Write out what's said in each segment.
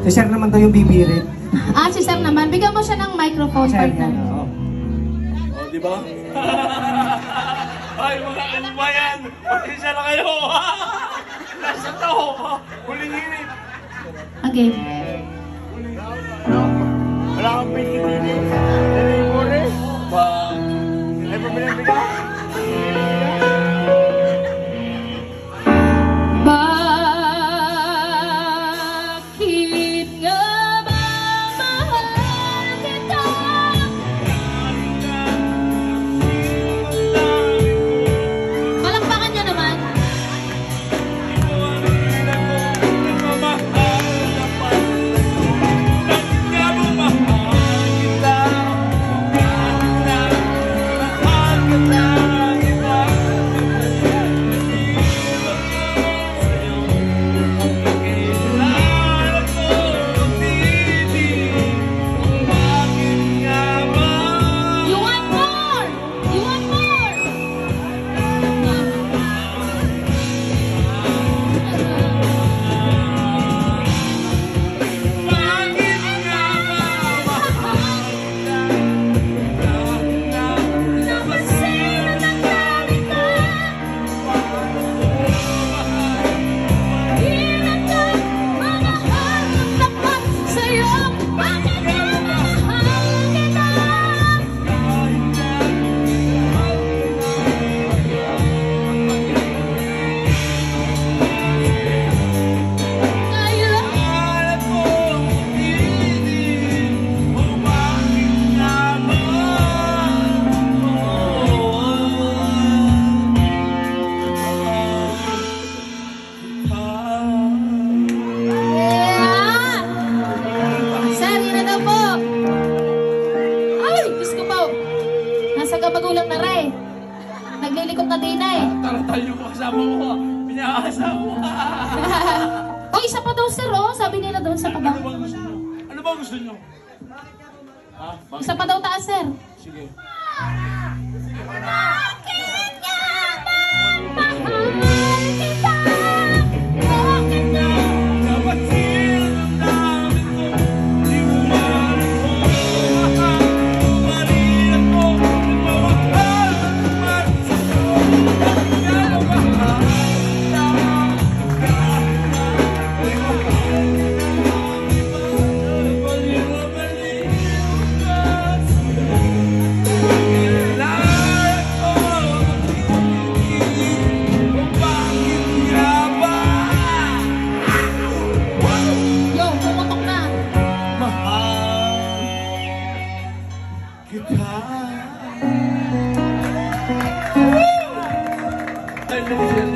Si Sir naman daw yung bibirit. Ah, si Sir naman. Bigyan mo siya ng microphone, Sir, partner. oo. Oh, di ba? Ay, mga kabayan! Pasensya na kayo! Nasa to! Huling hirit! Okay. Wala kang pinipili. Dali ba? Ay, pabili-bili. Bakit nga ba mahal kita? Palakpakan niya naman. You want more? You want more? Sir, yun na daw po. Ay, Diyos ko po. Nasa magulang na rin. Naglilikot na din eh. Taratal yung kasama ko. Pinaasa mo. O, isa pa daw, sir, oh. Sabi nila doon sa Ano pabang. bang gusto nyo? Ano bang gusto nyo? Ha? Bakit? Isa pa daw taas, sir. Sige. Bakit nga ba mahal kita? Bakit nga? Dapat sila ng dami ko. Di mo mahal ko. Maria ko. Mawakal. Marisa ko. Kaya mahal. Yo, pumutok na.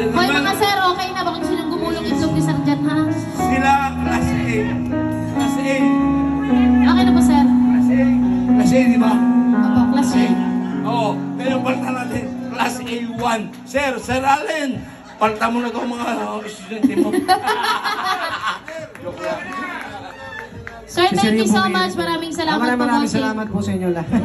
Hoy, mga sir, okay na. Baka gusto niyong gumulong itlog ni Sir Jan, ha? Sila class A. Class A. Okay na po, sir. Class A. Class A, di ba? Opo, class A. Oo. Kaya palta natin. Class A1. Sir, Sir Allen. Palta mo na ito mga estudyante mo. Joke lang. Sir, thank you so much. Maraming salamat po. Maraming bossing. salamat po sa inyo lahat.